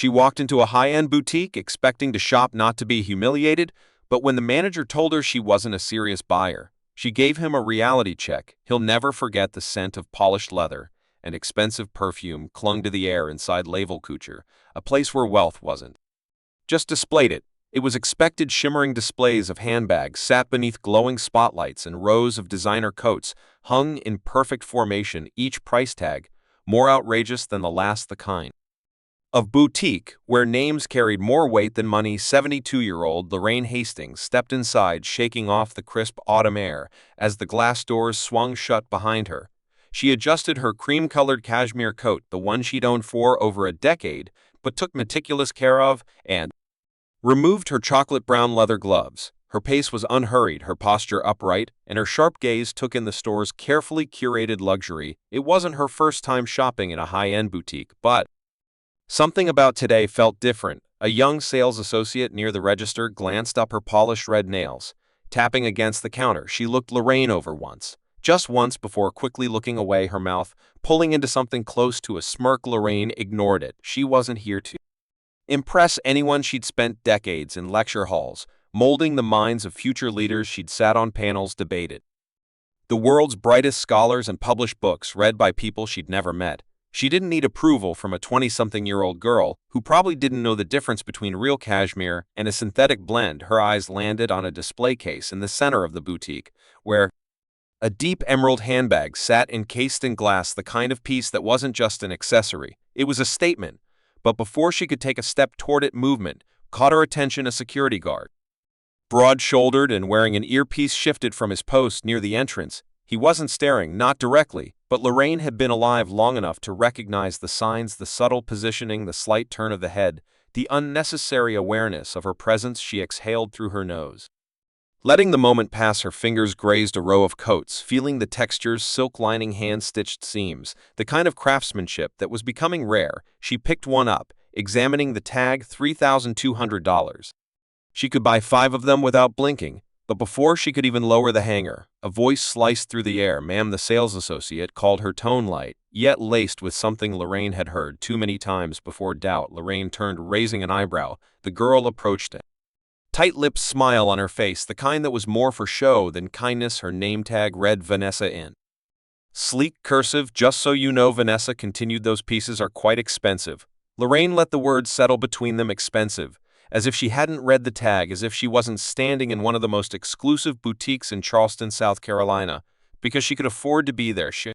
She walked into a high-end boutique expecting to shop not to be humiliated, but when the manager told her she wasn't a serious buyer, she gave him a reality check. He'll never forget the scent of polished leather and expensive perfume clung to the air inside Laval Couture, a place where wealth wasn't just displayed it. It was expected. Shimmering displays of handbags sat beneath glowing spotlights, and rows of designer coats hung in perfect formation, each price tag more outrageous than the last the kind of boutique where names carried more weight than money. 72-year-old Lorraine Hastings stepped inside, shaking off the crisp autumn air as the glass doors swung shut behind her. She adjusted her cream-colored cashmere coat, the one she'd owned for over a decade, but took meticulous care of, and removed her chocolate-brown leather gloves. Her pace was unhurried, her posture upright, and her sharp gaze took in the store's carefully curated luxury. It wasn't her first time shopping in a high-end boutique, but something about today felt different. A young sales associate near the register glanced up her polished red nails. Tapping against the counter, she looked Lorraine over once. Just once before quickly looking away, her mouth pulling into something close to a smirk. Lorraine ignored it. She wasn't here to impress anyone. She'd spent decades in lecture halls, molding the minds of future leaders. She'd sat on panels, debated the world's brightest scholars, and published books read by people she'd never met. She didn't need approval from a 20-something-year-old girl who probably didn't know the difference between real cashmere and a synthetic blend. Her eyes landed on a display case in the center of the boutique, where a deep emerald handbag sat encased in glass, the kind of piece that wasn't just an accessory. It was a statement. But before she could take a step toward it, movement caught her attention. A security guard, broad-shouldered and wearing an earpiece, shifted from his post near the entrance. He wasn't staring, not directly, but Lorraine had been alive long enough to recognize the signs, the subtle positioning, the slight turn of the head, the unnecessary awareness of her presence. She exhaled through her nose, letting the moment pass. Her fingers grazed a row of coats, feeling the textures, silk lining, hand-stitched seams, the kind of craftsmanship that was becoming rare. She picked one up, examining the tag, $3,200. She could buy 5 of them without blinking, but before she could even lower the hanger, a voice sliced through the air. "Ma'am," the sales associate called, her tone light, yet laced with something Lorraine had heard too many times before: doubt. Lorraine turned, raising an eyebrow. The girl approached it, tight-lipped smile on her face, the kind that was more for show than kindness. Her name tag read Vanessa in sleek cursive. "Just so you know," Vanessa continued, "those pieces are quite expensive." Lorraine let the words settle between them. Expensive. As if she hadn't read the tag, as if she wasn't standing in one of the most exclusive boutiques in Charleston, South Carolina, because she could afford to be there. She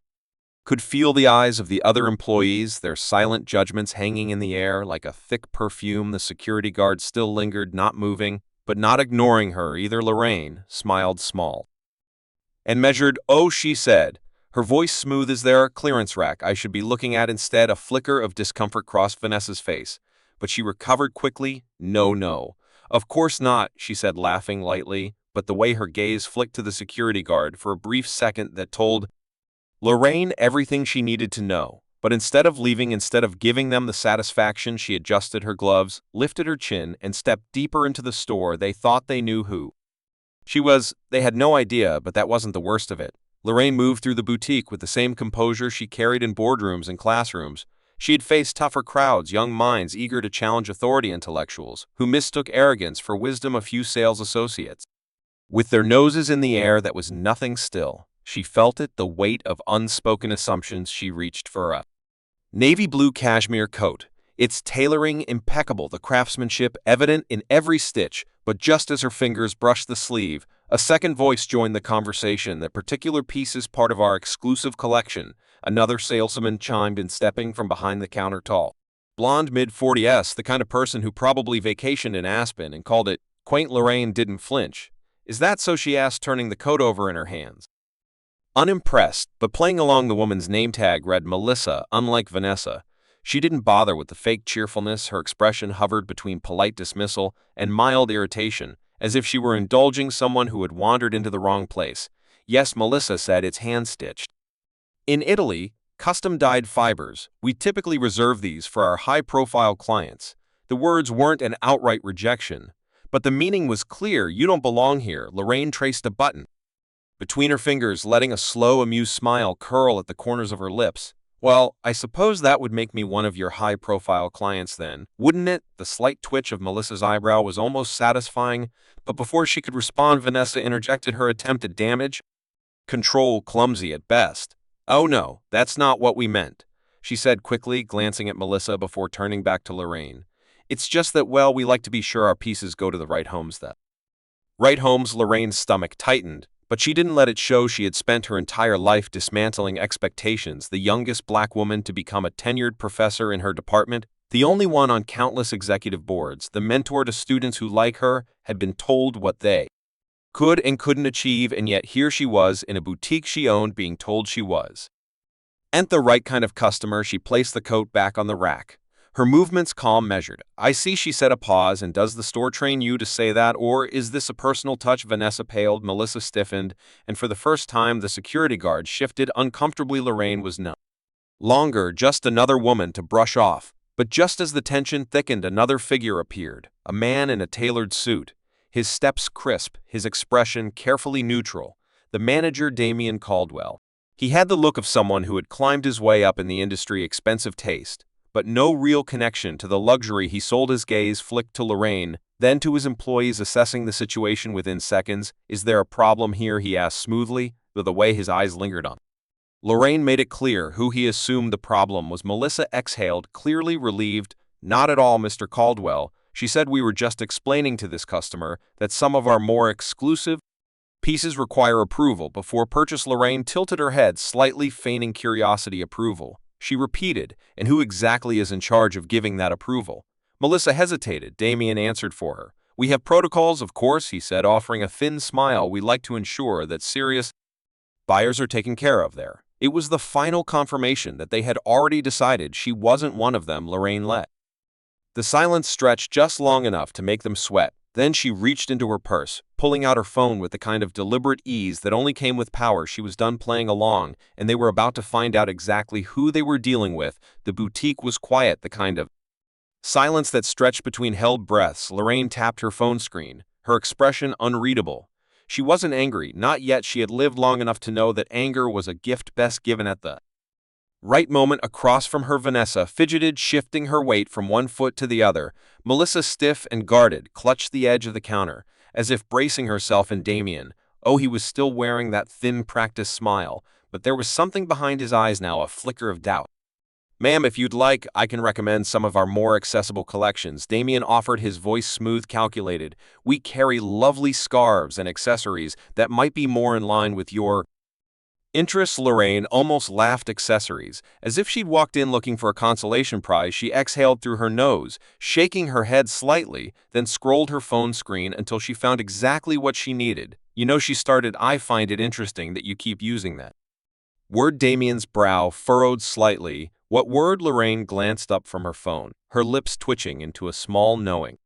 could feel the eyes of the other employees, their silent judgments hanging in the air like a thick perfume. The security guard still lingered, not moving, but not ignoring her either. Lorraine smiled small and measured. "Oh," she said, her voice smooth. "Is there a clearance rack I should be looking at instead?" A flicker of discomfort crossed Vanessa's face, but she recovered quickly. No. "Of course not," she said, laughing lightly, but the way her gaze flicked to the security guard for a brief second that told Lorraine everything she needed to know. But instead of leaving, instead of giving them the satisfaction, she adjusted her gloves, lifted her chin, and stepped deeper into the store. They thought they knew who she was. They had no idea, but that wasn't the worst of it. Lorraine moved through the boutique with the same composure she carried in boardrooms and classrooms. She had faced tougher crowds, young minds eager to challenge authority, intellectuals who mistook arrogance for wisdom. A few sales associates with their noses in the air that was nothing still. She felt it, the weight of unspoken assumptions. She reached for a navy blue cashmere coat, its tailoring impeccable, the craftsmanship evident in every stitch. But just as her fingers brushed the sleeve, a second voice joined the conversation. "That particular piece is part of our exclusive collection," another salesman chimed in, stepping from behind the counter. Tall, blonde, mid-40s, the kind of person who probably vacationed in Aspen and called it quaint. Lorraine didn't flinch. "Is that so?" she asked, turning the coat over in her hands. Unimpressed, but playing along. The woman's name tag read Melissa. Unlike Vanessa, she didn't bother with the fake cheerfulness. Her expression hovered between polite dismissal and mild irritation, as if she were indulging someone who had wandered into the wrong place. "Yes," Melissa said, "it's hand-stitched. In Italy, custom-dyed fibers. We typically reserve these for our high-profile clients." The words weren't an outright rejection, but the meaning was clear. "You don't belong here." Lorraine traced a button between her fingers, letting a slow, amused smile curl at the corners of her lips. Well, I suppose that would make me one of your high-profile clients then, wouldn't it? The slight twitch of Melissa's eyebrow was almost satisfying, but before she could respond, Vanessa interjected her attempt at damage. Control clumsy at best. Oh no, that's not what we meant, she said quickly, glancing at Melissa before turning back to Lorraine. It's just that, well, we like to be sure our pieces go to the right homes that. Right homes. Lorraine's stomach tightened, but she didn't let it show. She had spent her entire life dismantling expectations, the youngest black woman to become a tenured professor in her department, the only one on countless executive boards, the mentor to students who, like her, had been told what they could and couldn't achieve, and yet here she was in a boutique she owned being told she was ain't the right kind of customer. She placed the coat back on the rack, her movements calm, measured. I see, she said. A pause. And does the store train you to say that, or is this a personal touch? Vanessa paled, Melissa stiffened, and for the first time the security guard shifted uncomfortably. Lorraine was no longer just another woman to brush off, but just as the tension thickened, another figure appeared, a man in a tailored suit, his steps crisp, his expression carefully neutral, the manager, Damien Caldwell. He had the look of someone who had climbed his way up in the industry, expensive taste, but no real connection to the luxury he sold. His gaze flicked to Lorraine, then to his employees, assessing the situation within seconds. Is there a problem here? He asked smoothly, though the way his eyes lingered on Lorraine made it clear who he assumed the problem was. Melissa exhaled, clearly relieved. Not at all, Mr. Caldwell, she said. We were just explaining to this customer that some of our more exclusive pieces require approval before purchase. Lorraine tilted her head slightly, feigning curiosity. Approval? She repeated. And who exactly is in charge of giving that approval? Melissa hesitated. Damien answered for her. We have protocols, of course, he said, offering a thin smile. We like to ensure that serious buyers are taken care of there. It was the final confirmation that they had already decided she wasn't one of them. Lorraine let the silence stretch just long enough to make them sweat. Then she reached into her purse, pulling out her phone with the kind of deliberate ease that only came with power. She was done playing along, and they were about to find out exactly who they were dealing with. The boutique was quiet, the kind of silence that stretched between held breaths. Lorraine tapped her phone screen, her expression unreadable. She wasn't angry, not yet. She had lived long enough to know that anger was a gift best given at the right moment. Across from her, Vanessa fidgeted, shifting her weight from one foot to the other. Melissa, stiff and guarded, clutched the edge of the counter, as if bracing herself. And Damien, oh, he was still wearing that thin, practiced smile, but there was something behind his eyes now, a flicker of doubt. Ma'am, if you'd like, I can recommend some of our more accessible collections, Damien offered, his voice smooth, calculated. We carry lovely scarves and accessories that might be more in line with your interests. Lorraine almost laughed. Accessories? As if she'd walked in looking for a consolation prize. She exhaled through her nose, shaking her head slightly, then scrolled her phone screen until she found exactly what she needed. You know, she started, I find it interesting that you keep using that word. Damien's brow furrowed slightly. What word? Lorraine glanced up from her phone, her lips twitching into a small, knowing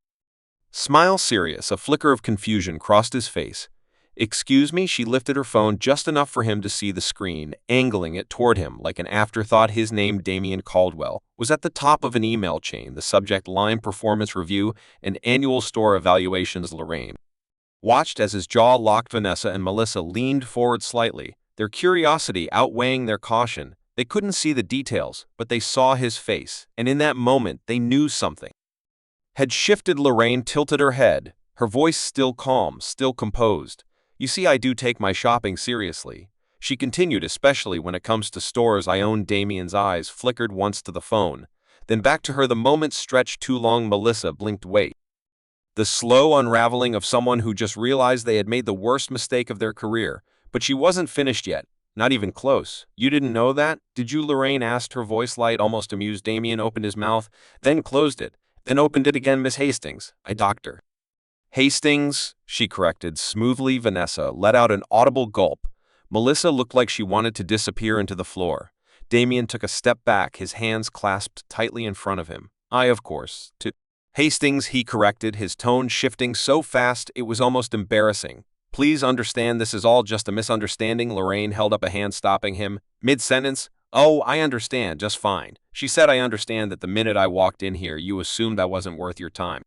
smile. Serious? A flicker of confusion crossed his face. Excuse me? She lifted her phone just enough for him to see the screen, angling it toward him like an afterthought. His name, Damien Caldwell, was at the top of an email chain, the subject line performance review and annual store evaluations. Lorraine watched as his jaw locked. Vanessa and Melissa leaned forward slightly, their curiosity outweighing their caution. They couldn't see the details, but they saw his face, and in that moment they knew something had shifted. Lorraine tilted her head, her voice still calm, still composed. You see, I do take my shopping seriously, she continued, especially when it comes to stores I own. Damien's eyes flickered once to the phone, then back to her. The moment stretched too long. Melissa blinked. Wait. The slow unraveling of someone who just realized they had made the worst mistake of their career. But she wasn't finished yet. Not even close. You didn't know that, did you? Lorraine asked, her voice light, almost amused. Damien opened his mouth, then closed it, then opened it again. Miss Hastings, Dr. Hastings, she corrected smoothly. Vanessa let out an audible gulp. Melissa looked like she wanted to disappear into the floor. Damien took a step back, his hands clasped tightly in front of him. Of course, to Hastings, he corrected, his tone shifting so fast it was almost embarrassing. Please understand, this is all just a misunderstanding. Lorraine held up a hand, stopping him mid-sentence. Oh, I understand just fine. She said, I understand that the minute I walked in here you assumed I wasn't worth your time,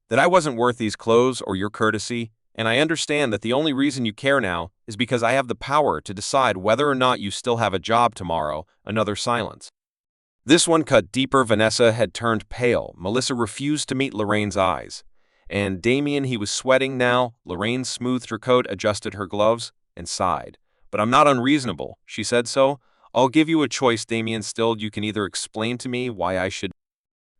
that I wasn't worth these clothes or your courtesy, and I understand that the only reason you care now is because I have the power to decide whether or not you still have a job tomorrow." Another silence. This one cut deeper. Vanessa had turned pale. Melissa refused to meet Lorraine's eyes. And Damien, he was sweating now. Lorraine smoothed her coat, adjusted her gloves, and sighed. "But I'm not unreasonable," she said so. "I'll give you a choice," Damien stilled. "You can either explain to me why I should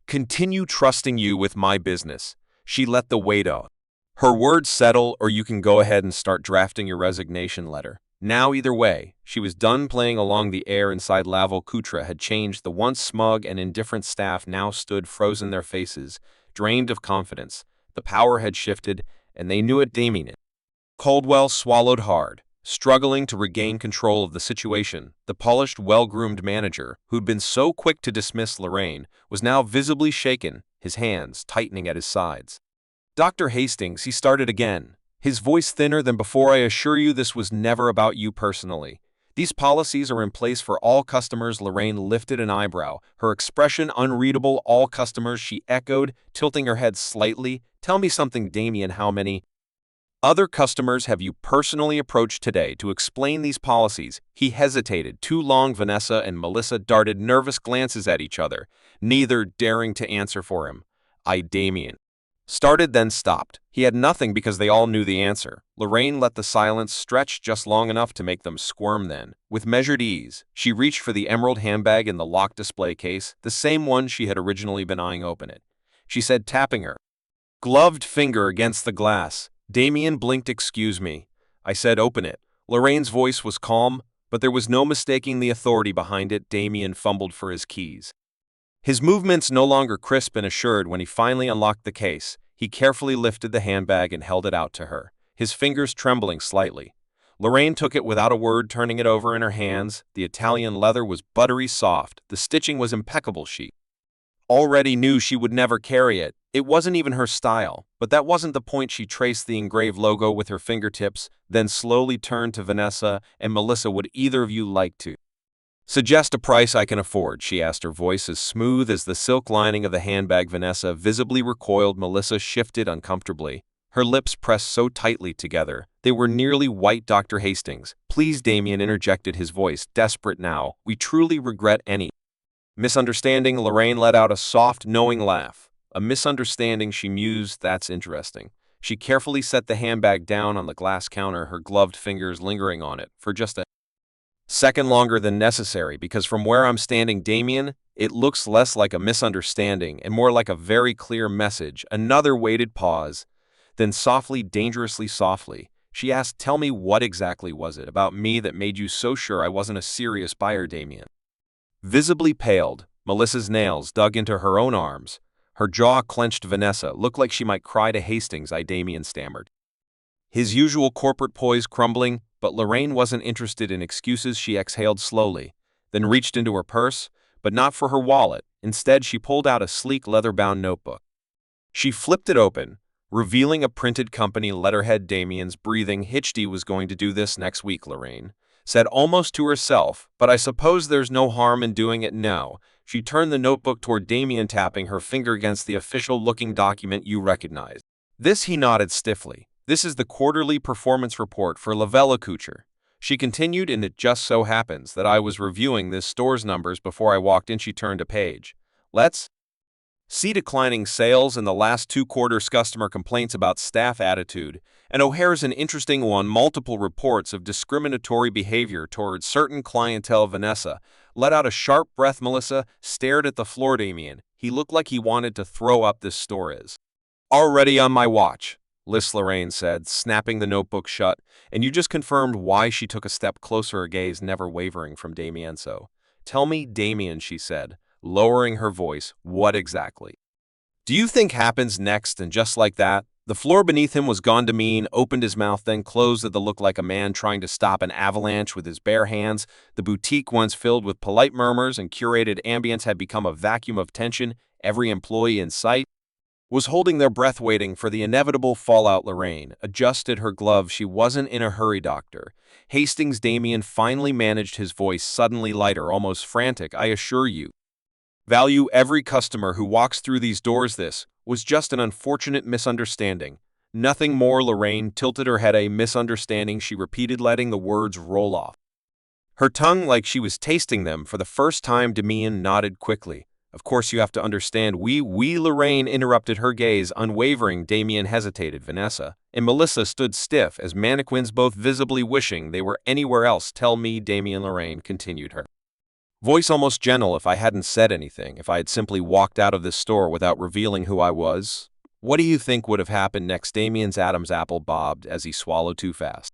continue trusting you with my business." She let the weight out. Her words settle, "or you can go ahead and start drafting your resignation letter." Now either way, she was done playing along. The air inside Laval Couture had changed. The once smug and indifferent staff now stood frozen, their faces drained of confidence. The power had shifted, and they knew it. Damien Caldwell swallowed hard, struggling to regain control of the situation. The polished, well-groomed manager, who'd been so quick to dismiss Lorraine, was now visibly shaken, his hands tightening at his sides. "Dr. Hastings," he started again, his voice thinner than before, "I assure you this was never about you personally. These policies are in place for all customers." Lorraine lifted an eyebrow, her expression unreadable. "All customers," she echoed, tilting her head slightly. "Tell me something, Damien. How many other customers have you personally approached today to explain these policies?" He hesitated too long. Vanessa and Melissa darted nervous glances at each other, neither daring to answer for him. Damien started, then stopped. He had nothing because they all knew the answer. Lorraine let the silence stretch just long enough to make them squirm. Then, with measured ease, she reached for the emerald handbag in the locked display case, the same one she had originally been eyeing. "Open it," she said, tapping her gloved finger against the glass. Damien blinked. "Excuse me," I said. "Open it." Lorraine's voice was calm, but there was no mistaking the authority behind it. Damien fumbled for his keys, his movements no longer crisp and assured. When he finally unlocked the case, he carefully lifted the handbag and held it out to her, his fingers trembling slightly. Lorraine took it without a word, turning it over in her hands. The Italian leather was buttery soft. The stitching was impeccable. She already knew she would never carry it. It wasn't even her style, but that wasn't the point. She traced the engraved logo with her fingertips, then slowly turned to Vanessa and Melissa. "Would either of you like to suggest a price I can afford?" she asked, her voice as smooth as the silk lining of the handbag. Vanessa visibly recoiled. Melissa shifted uncomfortably, her lips pressed so tightly together they were nearly white. "Dr. Hastings, please," Damien interjected, his voice desperate now. "We truly regret any misunderstanding." Lorraine let out a soft, knowing laugh. "A misunderstanding," she mused. "That's interesting." She carefully set the handbag down on the glass counter, her gloved fingers lingering on it for just a second longer than necessary. "Because from where I'm standing, Damien, it looks less like a misunderstanding and more like a very clear message." Another weighted pause. Then softly, dangerously softly, she asked, "Tell me, what exactly was it about me that made you so sure I wasn't a serious buyer?" Damien visibly paled. Melissa's nails dug into her own arms. Her jaw clenched. Vanessa looked like she might cry to Hastings. Damien stammered, his usual corporate poise crumbling, but Lorraine wasn't interested in excuses. She exhaled slowly, then reached into her purse, but not for her wallet. Instead, she pulled out a sleek leather-bound notebook. She flipped it open, revealing a printed company letterhead. Damien's breathing hitched. "He was going to do this next week," Lorraine said almost to herself, "but I suppose there's no harm in doing it now." She turned the notebook toward Damien, tapping her finger against the official-looking document. "You recognize this?" He nodded stiffly. "This is the quarterly performance report for Laval Couture," she continued, "and it just so happens that I was reviewing this store's numbers before I walked in." She turned a page. "Let's see declining sales in the last 2 quarters, customer complaints about staff attitude, and O'Hare's an interesting one, multiple reports of discriminatory behavior towards certain clientele." Vanessa let out a sharp breath. Melissa stared at the floor. "Damien, he looked like he wanted to throw up. This store is already on my watch list," Lorraine said, snapping the notebook shut. "And you just confirmed why." She took a step closer, her gaze never wavering from Damien. "So, tell me, Damien," she said, lowering her voice, "what exactly do you think happens next?" And just like that, the floor beneath him was gone. Damien opened his mouth, then closed it. The look like a man trying to stop an avalanche with his bare hands. The boutique, once filled with polite murmurs and curated ambience, had become a vacuum of tension. Every employee in sight was holding their breath, waiting for the inevitable fallout. Lorraine adjusted her glove. She wasn't in a hurry. "Dr. Hastings," Damien finally managed, his voice suddenly lighter, almost frantic, "I assure you, value every customer who walks through these doors. This was just an unfortunate misunderstanding, Nothing more. Lorraine tilted her head. A misunderstanding, she repeated, letting the words roll off her tongue like she was tasting them for the first time. Damian nodded quickly. Of course you have to understand. We, Lorraine interrupted, her gaze unwavering. Damian hesitated. Vanessa and Melissa stood stiff as mannequins, both visibly wishing they were anywhere else. Tell me, Damian, Lorraine continued, her voice almost gentle. If I hadn't said anything, if I had simply walked out of this store without revealing who I was, what do you think would have happened next? Damian's Adam's apple bobbed as he swallowed too fast.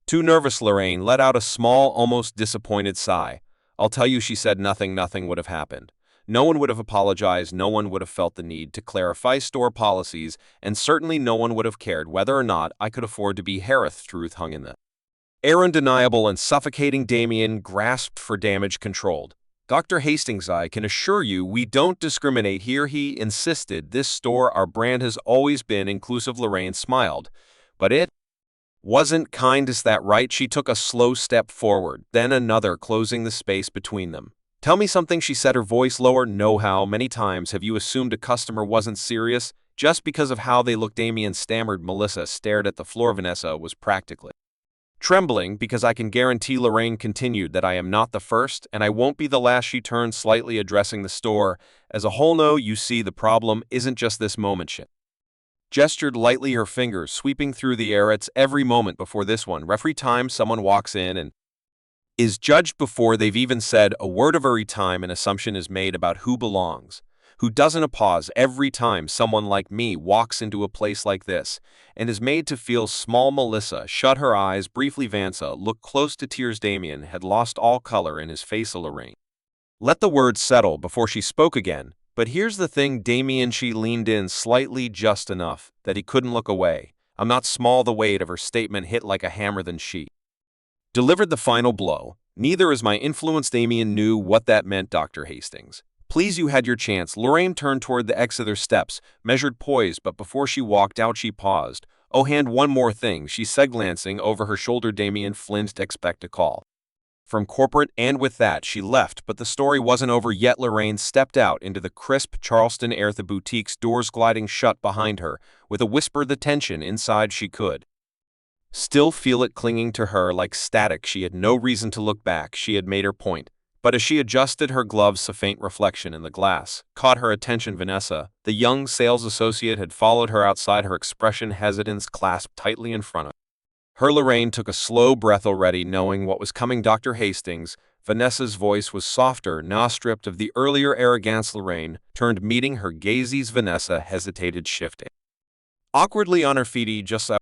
Too nervous. Lorraine let out a small, almost disappointed sigh. I'll tell you, she said, nothing would have happened. No one would have apologized, no one would have felt the need to clarify store policies, and certainly no one would have cared whether or not I could afford to be Harith. Truth hung in the air, undeniable and suffocating. Damian grasped for damage controlled. Dr. Hastings, I can assure you we don't discriminate here, he insisted. This store, our brand, has always been inclusive. Lorraine smiled. But it wasn't kind, is that right? She took a slow step forward, then another, closing the space between them. Tell me something, she said, her voice lower. No. How many times have you assumed a customer wasn't serious just because of how they looked? Damian stammered. Melissa stared at the floor. Vanessa was practically trembling. Because I can guarantee, Lorraine continued, that I am not the first, and I won't be the last. She turned slightly, addressing the store as a whole. No, you see, the problem isn't just this moment. She gestured lightly, her fingers sweeping through the air. It's every moment before this one. Every time someone walks in and is judged before they've even said a word. Every time an assumption is made about who belongs, who doesn't. A pause. Every time someone like me walks into a place like this and is made to feel small. Melissa shut her eyes briefly. Vanessa looked close to tears. Damian had lost all color in his face. Lorraine let the words settle before she spoke again. But here's the thing, Damian, she leaned in slightly, just enough that he couldn't look away. I'm not small. The weight of her statement hit like a hammer. Then she delivered the final blow. Neither is my influence. Damian knew what that meant. Dr. Hastings, please, you had your chance. Lorraine turned toward the exit, their steps measured, poised, but before she walked out she paused. Oh, and one more thing, she said, glancing over her shoulder. Damian flinched. Expect a call from corporate. And with that she left. But the story wasn't over yet. Lorraine stepped out into the crisp Charleston air, the boutique's doors gliding shut behind her. With a whisper, the tension inside, she could still feel it clinging to her like static. She had no reason to look back. She had made her point. But as she adjusted her gloves, a faint reflection in the glass caught her attention. Vanessa, the young sales associate, had followed her outside, her expression hesitance, clasped tightly in front of her. Lorraine took a slow breath, already knowing what was coming. Dr. Hastings. Vanessa's voice was softer, now stripped of the earlier arrogance. Lorraine turned, meeting her gazes. Vanessa hesitated, shifting awkwardly on her feet. Just